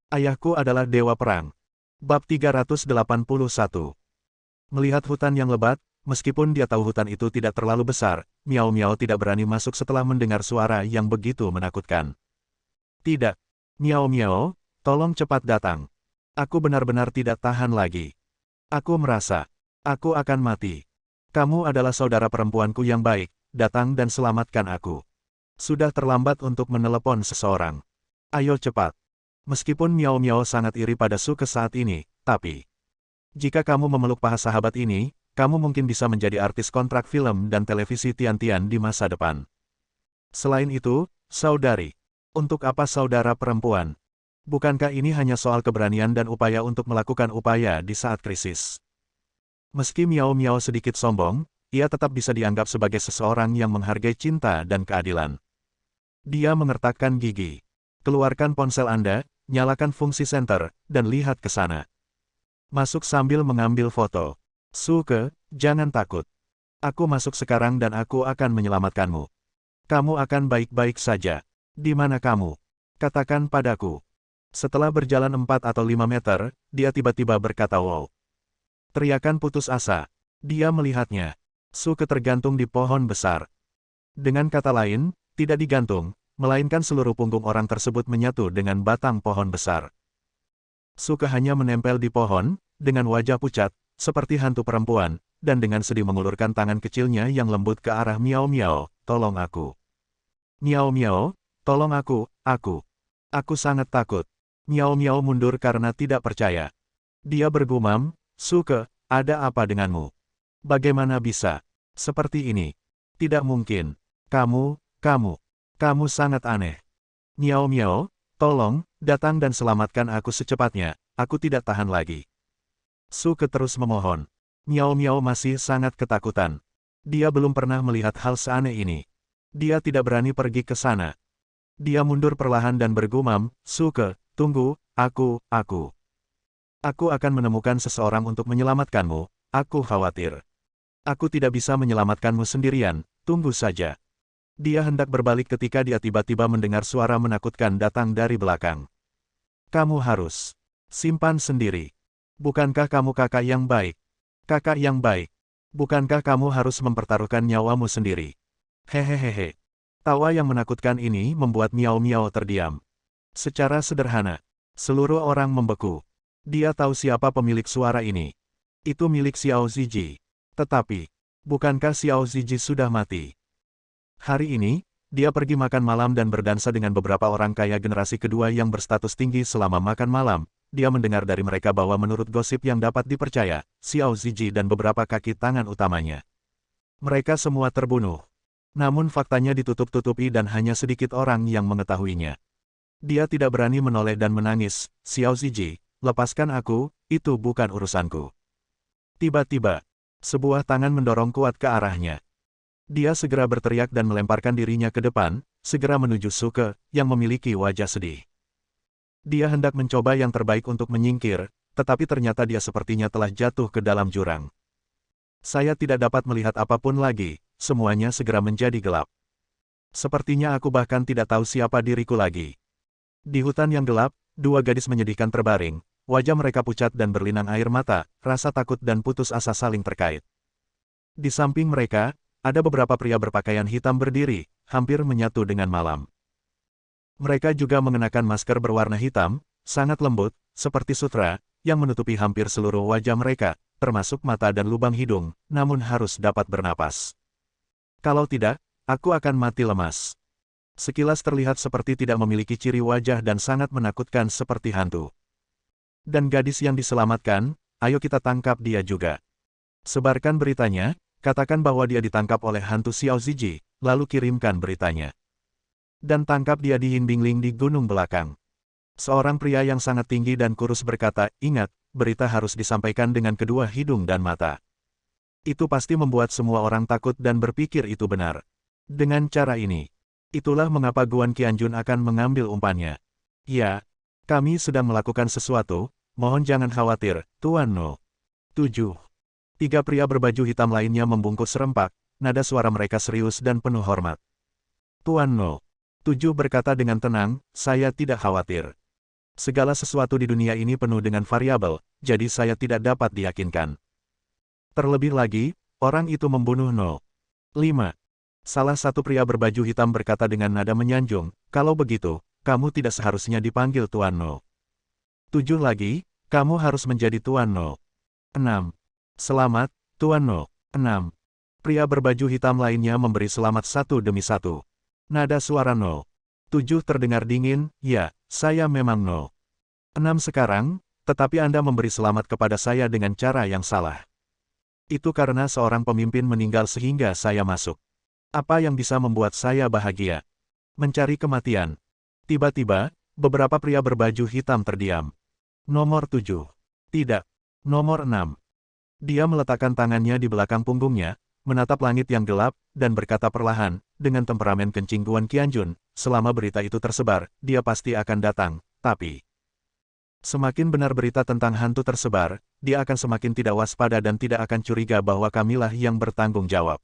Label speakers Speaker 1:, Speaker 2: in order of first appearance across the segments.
Speaker 1: Ayahku adalah dewa perang. Bab 381. Melihat hutan yang lebat, meskipun dia tahu hutan itu tidak terlalu besar, Miao Miao tidak berani masuk setelah mendengar suara yang begitu menakutkan. Tidak. Miao Miao, tolong cepat datang. Aku benar-benar tidak tahan lagi. Aku merasa, aku akan mati. Kamu adalah saudara perempuanku yang baik, datang dan selamatkan aku. Sudah terlambat untuk menelepon seseorang. Ayo cepat. Meskipun Miao Miao sangat iri pada Suke saat ini, tapi jika kamu memeluk paha sahabat ini, kamu mungkin bisa menjadi artis kontrak film dan televisi Tian-Tian di masa depan. Selain itu, saudari, untuk apa saudara perempuan? Bukankah ini hanya soal keberanian dan upaya untuk melakukan upaya di saat krisis? Meski Miao Miao sedikit sombong, ia tetap bisa dianggap sebagai seseorang yang menghargai cinta dan keadilan. Dia mengertakkan gigi. Keluarkan ponsel Anda, nyalakan fungsi senter, dan lihat ke sana. Masuk sambil mengambil foto. Suke, jangan takut. Aku masuk sekarang dan aku akan menyelamatkanmu. Kamu akan baik-baik saja. Di mana kamu? Katakan padaku. Setelah berjalan 4 atau 5 meter, dia tiba-tiba berkata wow. Teriakan putus asa. Dia melihatnya. Suke tergantung di pohon besar. Dengan kata lain, tidak digantung, melainkan seluruh punggung orang tersebut menyatu dengan batang pohon besar. Suke hanya menempel di pohon, dengan wajah pucat, seperti hantu perempuan, dan dengan sedih mengulurkan tangan kecilnya yang lembut ke arah Miao Miao, tolong aku. Miao Miao, tolong aku. Aku sangat takut. Miao Miao mundur karena tidak percaya. Dia bergumam, Suke, ada apa denganmu? Bagaimana bisa? Seperti ini. Tidak mungkin. Kamu sangat aneh. Miao Miao, tolong, datang dan selamatkan aku secepatnya, aku tidak tahan lagi. Suke terus memohon. Miao Miao masih sangat ketakutan. Dia belum pernah melihat hal seaneh ini. Dia tidak berani pergi ke sana. Dia mundur perlahan dan bergumam, Suke, tunggu, aku akan menemukan seseorang untuk menyelamatkanmu, aku khawatir. Aku tidak bisa menyelamatkanmu sendirian, tunggu saja. Dia hendak berbalik ketika dia tiba-tiba mendengar suara menakutkan datang dari belakang. Kamu harus simpan sendiri. Bukankah kamu kakak yang baik? Kakak yang baik. Bukankah kamu harus mempertaruhkan nyawamu sendiri? Hehehehe. Tawa yang menakutkan ini membuat Miao Miao terdiam. Secara sederhana, seluruh orang membeku. Dia tahu siapa pemilik suara ini. Itu milik Xiao Ziji. Tetapi, bukankah Xiao Ziji sudah mati? Hari ini, dia pergi makan malam dan berdansa dengan beberapa orang kaya generasi kedua yang berstatus tinggi selama makan malam. Dia mendengar dari mereka bahwa menurut gosip yang dapat dipercaya, Xiao Ziji dan beberapa kaki tangan utamanya. Mereka semua terbunuh. Namun faktanya ditutup-tutupi dan hanya sedikit orang yang mengetahuinya. Dia tidak berani menoleh dan menangis, Xiao Ziji, lepaskan aku, itu bukan urusanku. Tiba-tiba, sebuah tangan mendorong kuat ke arahnya. Dia segera berteriak dan melemparkan dirinya ke depan, segera menuju Suke, yang memiliki wajah sedih. Dia hendak mencoba yang terbaik untuk menyingkir, tetapi ternyata dia sepertinya telah jatuh ke dalam jurang. Saya tidak dapat melihat apapun lagi, semuanya segera menjadi gelap. Sepertinya aku bahkan tidak tahu siapa diriku lagi. Di hutan yang gelap, dua gadis menyedihkan terbaring, wajah mereka pucat dan berlinang air mata, rasa takut dan putus asa saling terkait. Di samping mereka, ada beberapa pria berpakaian hitam berdiri, hampir menyatu dengan malam. Mereka juga mengenakan masker berwarna hitam, sangat lembut, seperti sutra, yang menutupi hampir seluruh wajah mereka, termasuk mata dan lubang hidung, namun harus dapat bernapas. Kalau tidak, aku akan mati lemas. Sekilas terlihat seperti tidak memiliki ciri wajah dan sangat menakutkan seperti hantu. Dan gadis yang diselamatkan, ayo kita tangkap dia juga. Sebarkan beritanya. Katakan bahwa dia ditangkap oleh hantu Xiao Ziji, lalu kirimkan beritanya. Dan tangkap dia di Yinbingling di gunung belakang. Seorang pria yang sangat tinggi dan kurus berkata, ingat, berita harus disampaikan dengan kedua hidung dan mata. Itu pasti membuat semua orang takut dan berpikir itu benar. Dengan cara ini, itulah mengapa Guan Qianjun akan mengambil umpannya. Ya, kami sedang melakukan sesuatu, mohon jangan khawatir, Tuan No. 7. Tiga pria berbaju hitam lainnya membungkuk serempak, nada suara mereka serius dan penuh hormat. Tuan No. 7 berkata dengan tenang, saya tidak khawatir. Segala sesuatu di dunia ini penuh dengan variabel, jadi saya tidak dapat diyakinkan. Terlebih lagi, orang itu membunuh No. 5. Salah satu pria berbaju hitam berkata dengan nada menyanjung, kalau begitu, kamu tidak seharusnya dipanggil Tuan No. 7 lagi, kamu harus menjadi Tuan No. 6. Selamat, Tuan No. 6. Pria berbaju hitam lainnya memberi selamat satu demi satu. Nada suara No. 7 terdengar dingin, ya, saya memang No. 6 sekarang, tetapi Anda memberi selamat kepada saya dengan cara yang salah. Itu karena seorang pemimpin meninggal sehingga saya masuk. Apa yang bisa membuat saya bahagia? Mencari kematian. Tiba-tiba, beberapa pria berbaju hitam terdiam. Nomor 7. Tidak. Nomor 6. Dia meletakkan tangannya di belakang punggungnya, menatap langit yang gelap, dan berkata perlahan, dengan temperamen kencing Guan Qianjun, selama berita itu tersebar, dia pasti akan datang, tapi... Semakin benar berita tentang hantu tersebar, dia akan semakin tidak waspada dan tidak akan curiga bahwa kamilah yang bertanggung jawab.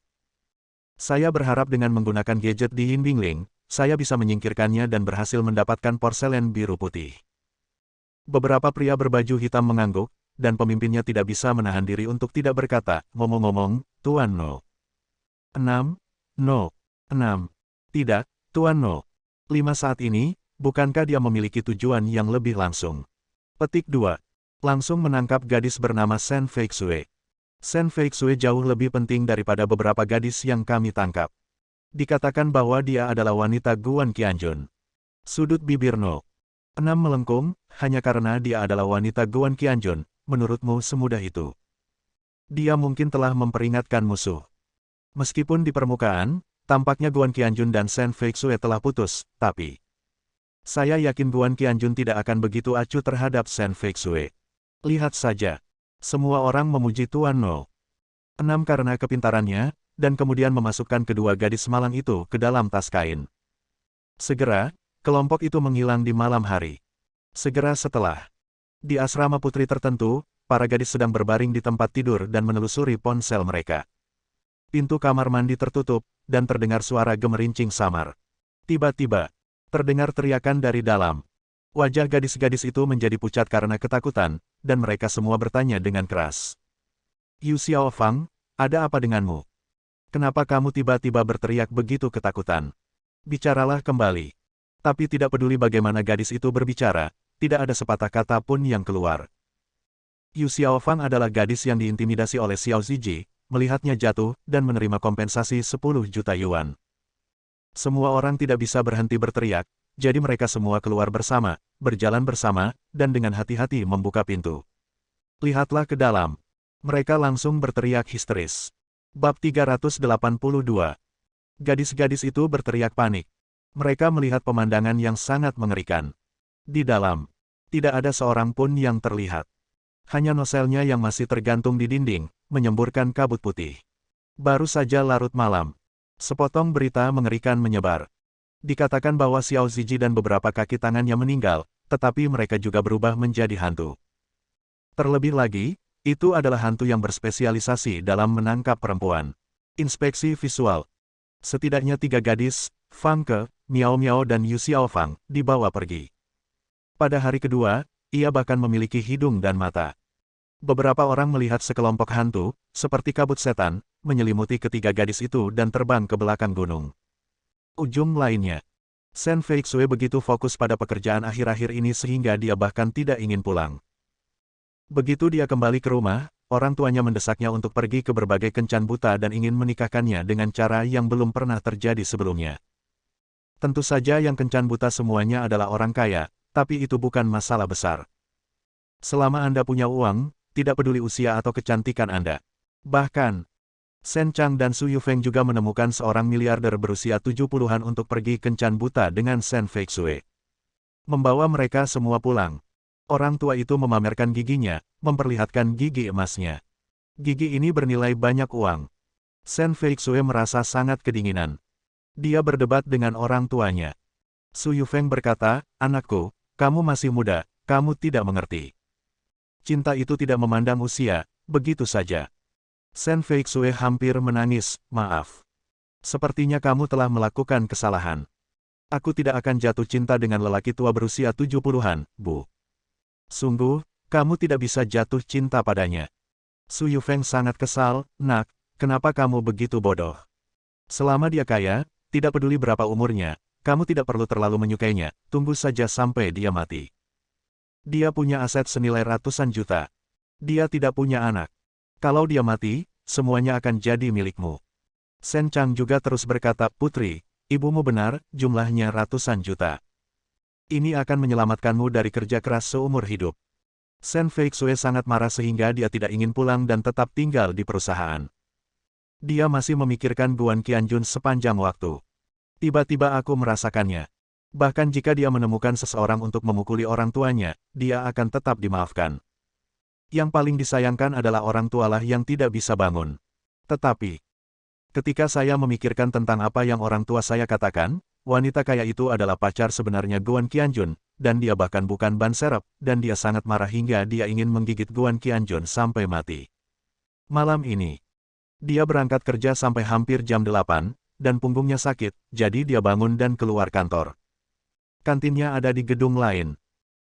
Speaker 1: Saya berharap dengan menggunakan gadget di Yin Bingling, saya bisa menyingkirkannya dan berhasil mendapatkan porselen biru putih. Beberapa pria berbaju hitam mengangguk, dan pemimpinnya tidak bisa menahan diri untuk tidak berkata, ngomong-ngomong, Tuan No. 6. No. 6. Tidak, Tuan No. 5 saat ini, bukankah dia memiliki tujuan yang lebih langsung? Petik 2. Langsung menangkap gadis bernama Shen Feixue. Shen Feixue jauh lebih penting daripada beberapa gadis yang kami tangkap. Dikatakan bahwa dia adalah wanita Guan Qianjun. Sudut bibir No. 6 melengkung, hanya karena dia adalah wanita Guan Qianjun, menurutmu semudah itu? Dia mungkin telah memperingatkan musuh. Meskipun di permukaan, tampaknya Guan Qianjun dan Shen Feixue telah putus, tapi... Saya yakin Guan Qianjun tidak akan begitu acuh terhadap Shen Feixue. Lihat saja. Semua orang memuji Tuan No. 6 karena kepintarannya, dan kemudian memasukkan kedua gadis malang itu ke dalam tas kain. Segera, kelompok itu menghilang di malam hari. Segera setelah. Di asrama putri tertentu, para gadis sedang berbaring di tempat tidur dan menelusuri ponsel mereka. Pintu kamar mandi tertutup, dan terdengar suara gemerincing samar. Tiba-tiba, terdengar teriakan dari dalam. Wajah gadis-gadis itu menjadi pucat karena ketakutan, dan mereka semua bertanya dengan keras. Yu Xiaofang, ada apa denganmu? Kenapa kamu tiba-tiba berteriak begitu ketakutan? Bicaralah kembali. Tapi tidak peduli bagaimana gadis itu berbicara, tidak ada sepatah kata pun yang keluar. Yu Xiaofang adalah gadis yang diintimidasi oleh Xiao Ziji, melihatnya jatuh, dan menerima kompensasi 10 juta yuan. Semua orang tidak bisa berhenti berteriak, jadi mereka semua keluar bersama, berjalan bersama, dan dengan hati-hati membuka pintu. Lihatlah ke dalam. Mereka langsung berteriak histeris. Bab 382. Gadis-gadis itu berteriak panik. Mereka melihat pemandangan yang sangat mengerikan. Di dalam, tidak ada seorang pun yang terlihat. Hanya noselnya yang masih tergantung di dinding, menyemburkan kabut putih. Baru saja larut malam. Sepotong berita mengerikan menyebar. Dikatakan bahwa Xiao Ziji dan beberapa kaki tangannya meninggal, tetapi mereka juga berubah menjadi hantu. Terlebih lagi, itu adalah hantu yang berspesialisasi dalam menangkap perempuan. Inspeksi visual. Setidaknya 3 gadis, Fang Ke, Miao Miao dan Yu Xiaofang, dibawa pergi. Pada hari kedua, ia bahkan memiliki hidung dan mata. Beberapa orang melihat sekelompok hantu, seperti kabut setan, menyelimuti ketiga gadis itu dan terbang ke belakang gunung. Ujung lainnya. Shen Feixue begitu fokus pada pekerjaan akhir-akhir ini sehingga dia bahkan tidak ingin pulang. Begitu dia kembali ke rumah, orang tuanya mendesaknya untuk pergi ke berbagai kencan buta dan ingin menikahkannya dengan cara yang belum pernah terjadi sebelumnya. Tentu saja yang kencan buta semuanya adalah orang kaya, tapi itu bukan masalah besar. Selama Anda punya uang, tidak peduli usia atau kecantikan Anda. Bahkan, Shen Chang dan Su Yufeng juga menemukan seorang miliarder berusia 70-an untuk pergi kencan buta dengan Shen Feixue. Membawa mereka semua pulang. Orang tua itu memamerkan giginya, memperlihatkan gigi emasnya. Gigi ini bernilai banyak uang. Shen Feixue merasa sangat kedinginan. Dia berdebat dengan orang tuanya. Su Yufeng berkata, anakku, kamu masih muda, kamu tidak mengerti. Cinta itu tidak memandang usia, begitu saja. Shen Feixue hampir menangis, maaf. Sepertinya kamu telah melakukan kesalahan. Aku tidak akan jatuh cinta dengan lelaki tua berusia 70-an, Bu. Sungguh, kamu tidak bisa jatuh cinta padanya. Su Yufeng sangat kesal, nak, kenapa kamu begitu bodoh? Selama dia kaya, tidak peduli berapa umurnya, kamu tidak perlu terlalu menyukainya, tunggu saja sampai dia mati. Dia punya aset senilai ratusan juta. Dia tidak punya anak. Kalau dia mati, semuanya akan jadi milikmu. Shen Chang juga terus berkata, putri, ibumu benar, jumlahnya ratusan juta. Ini akan menyelamatkanmu dari kerja keras seumur hidup. Shen Feixue sangat marah sehingga dia tidak ingin pulang dan tetap tinggal di perusahaan. Dia masih memikirkan Guan Qianjun sepanjang waktu. Tiba-tiba aku merasakannya. Bahkan jika dia menemukan seseorang untuk memukuli orang tuanya, dia akan tetap dimaafkan. Yang paling disayangkan adalah orang tualah yang tidak bisa bangun. Tetapi, ketika saya memikirkan tentang apa yang orang tua saya katakan, wanita kaya itu adalah pacar sebenarnya Guan Qianjun, dan dia bahkan bukan ban serep, dan dia sangat marah hingga dia ingin menggigit Guan Qianjun sampai mati. Malam ini, dia berangkat kerja sampai hampir jam 8, dan punggungnya sakit, jadi dia bangun dan keluar kantor. Kantinnya ada di gedung lain.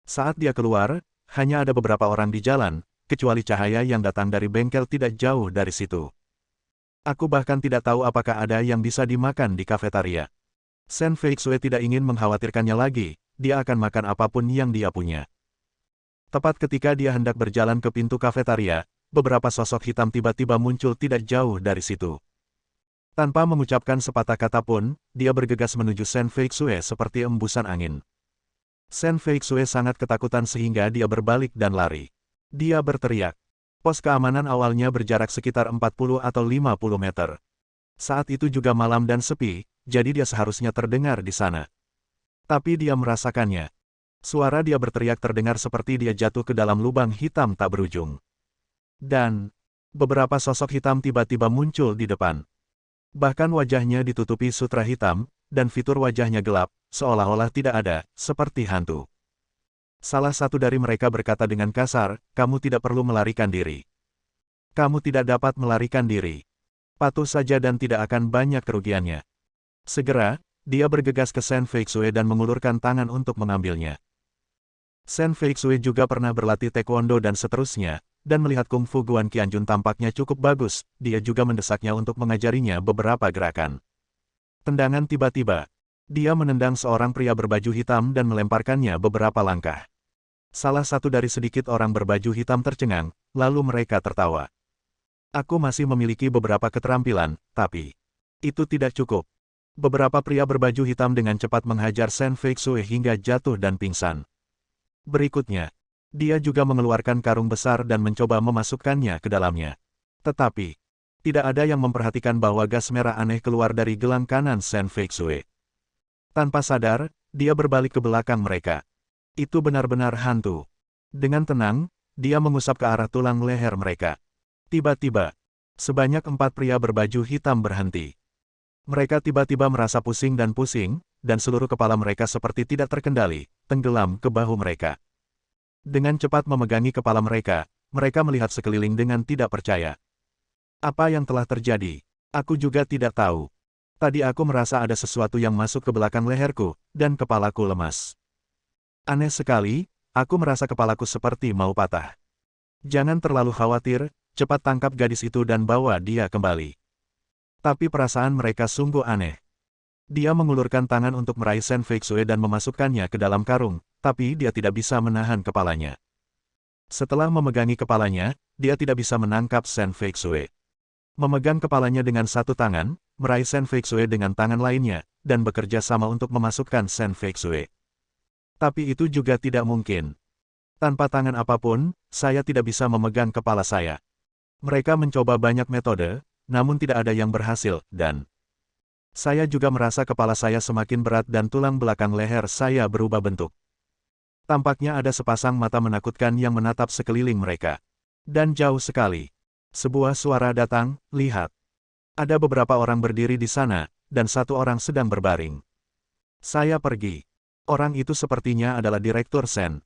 Speaker 1: Saat dia keluar, hanya ada beberapa orang di jalan, kecuali cahaya yang datang dari bengkel tidak jauh dari situ. Aku bahkan tidak tahu apakah ada yang bisa dimakan di kafetaria. Shen Feixue tidak ingin mengkhawatirkannya lagi, dia akan makan apapun yang dia punya. Tepat ketika dia hendak berjalan ke pintu kafetaria, beberapa sosok hitam tiba-tiba muncul tidak jauh dari situ. Tanpa mengucapkan sepatah kata pun, dia bergegas menuju Shen Feixue seperti embusan angin. Shen Feixue sangat ketakutan sehingga dia berbalik dan lari. Dia berteriak. Pos keamanan awalnya berjarak sekitar 40 atau 50 meter. Saat itu juga malam dan sepi, jadi dia seharusnya terdengar di sana. Tapi dia merasakannya. Suara dia berteriak terdengar seperti dia jatuh ke dalam lubang hitam tak berujung. Dan, beberapa sosok hitam tiba-tiba muncul di depan. Bahkan wajahnya ditutupi sutra hitam, dan fitur wajahnya gelap, seolah-olah tidak ada, seperti hantu. Salah satu dari mereka berkata dengan kasar, kamu tidak perlu melarikan diri. Kamu tidak dapat melarikan diri. Patuh saja dan tidak akan banyak kerugiannya. Segera, dia bergegas ke Shen Feixue dan mengulurkan tangan untuk mengambilnya. Shen Feixue juga pernah berlatih taekwondo dan seterusnya, dan melihat kungfu Guan Qianjun tampaknya cukup bagus, dia juga mendesaknya untuk mengajarinya beberapa gerakan. Tendangan tiba-tiba. Dia menendang seorang pria berbaju hitam dan melemparkannya beberapa langkah. Salah satu dari sedikit orang berbaju hitam tercengang, lalu mereka tertawa. Aku masih memiliki beberapa keterampilan, tapi itu tidak cukup. Beberapa pria berbaju hitam dengan cepat menghajar Shen Feixue hingga jatuh dan pingsan. Berikutnya, dia juga mengeluarkan karung besar dan mencoba memasukkannya ke dalamnya. Tetapi, tidak ada yang memperhatikan bahwa gas merah aneh keluar dari gelang kanan Shen Feixue. Tanpa sadar, dia berbalik ke belakang mereka. Itu benar-benar hantu. Dengan tenang, dia mengusap ke arah tulang leher mereka. Tiba-tiba, sebanyak 4 pria berbaju hitam berhenti. Mereka tiba-tiba merasa pusing, dan seluruh kepala mereka seperti tidak terkendali, tenggelam ke bahu mereka. Dengan cepat memegangi kepala mereka, mereka melihat sekeliling dengan tidak percaya. Apa yang telah terjadi? Aku juga tidak tahu. Tadi aku merasa ada sesuatu yang masuk ke belakang leherku, dan kepalaku lemas. Aneh sekali, aku merasa kepalaku seperti mau patah. Jangan terlalu khawatir, cepat tangkap gadis itu dan bawa dia kembali. Tapi perasaan mereka sungguh aneh. Dia mengulurkan tangan untuk meraih Shen Feixue dan memasukkannya ke dalam karung, tapi dia tidak bisa menahan kepalanya. Setelah memegangi kepalanya, dia tidak bisa menangkap Shen Feixue. Memegang kepalanya dengan satu tangan, meraih Shen Feixue dengan tangan lainnya, dan bekerja sama untuk memasukkan Shen Feixue. Tapi itu juga tidak mungkin. Tanpa tangan apapun, saya tidak bisa memegang kepala saya. Mereka mencoba banyak metode, namun tidak ada yang berhasil, dan saya juga merasa kepala saya semakin berat dan tulang belakang leher saya berubah bentuk. Tampaknya ada sepasang mata menakutkan yang menatap sekeliling mereka. Dan jauh sekali, sebuah suara datang, lihat. Ada beberapa orang berdiri di sana, dan satu orang sedang berbaring. Saya pergi. Orang itu sepertinya adalah Direktur Shen.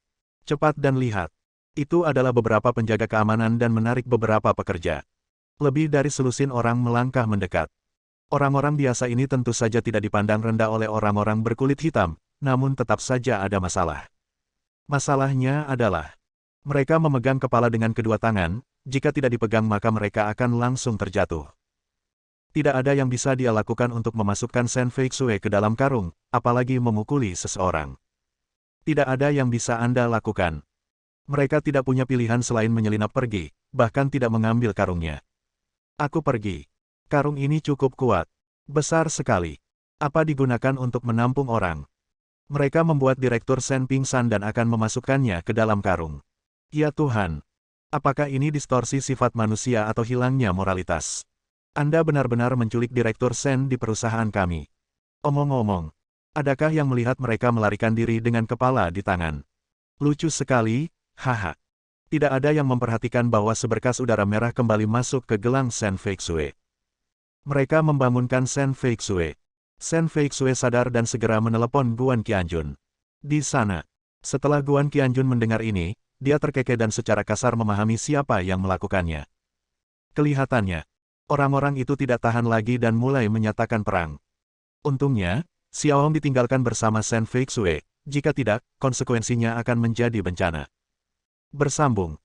Speaker 1: Cepat dan lihat. Itu adalah beberapa penjaga keamanan dan menarik beberapa pekerja. Lebih dari selusin orang melangkah mendekat. Orang-orang biasa ini tentu saja tidak dipandang rendah oleh orang-orang berkulit hitam, namun tetap saja ada masalah. Masalahnya adalah, mereka memegang kepala dengan kedua tangan, jika tidak dipegang maka mereka akan langsung terjatuh. Tidak ada yang bisa dia lakukan untuk memasukkan Shen Feixue ke dalam karung, apalagi memukuli seseorang. Tidak ada yang bisa Anda lakukan. Mereka tidak punya pilihan selain menyelinap pergi, bahkan tidak mengambil karungnya. Aku pergi. Karung ini cukup kuat. Besar sekali. Apa digunakan untuk menampung orang? Mereka membuat Direktur Shen pingsan dan akan memasukkannya ke dalam karung. Ya Tuhan! Apakah ini distorsi sifat manusia atau hilangnya moralitas? Anda benar-benar menculik Direktur Shen di perusahaan kami. Omong-omong, adakah yang melihat mereka melarikan diri dengan kepala di tangan? Lucu sekali, haha. Tidak ada yang memperhatikan bahwa seberkas udara merah kembali masuk ke gelang Shen Feixue. Mereka membangunkan Shen Feixue. Shen Feixue sadar dan segera menelepon Guan Qianjun. Di sana, setelah Guan Qianjun mendengar ini, dia terkekeh dan secara kasar memahami siapa yang melakukannya. Kelihatannya, orang-orang itu tidak tahan lagi dan mulai menyatakan perang. Untungnya, Xiao Hong ditinggalkan bersama Shen Feixue, jika tidak, konsekuensinya akan menjadi bencana. Bersambung.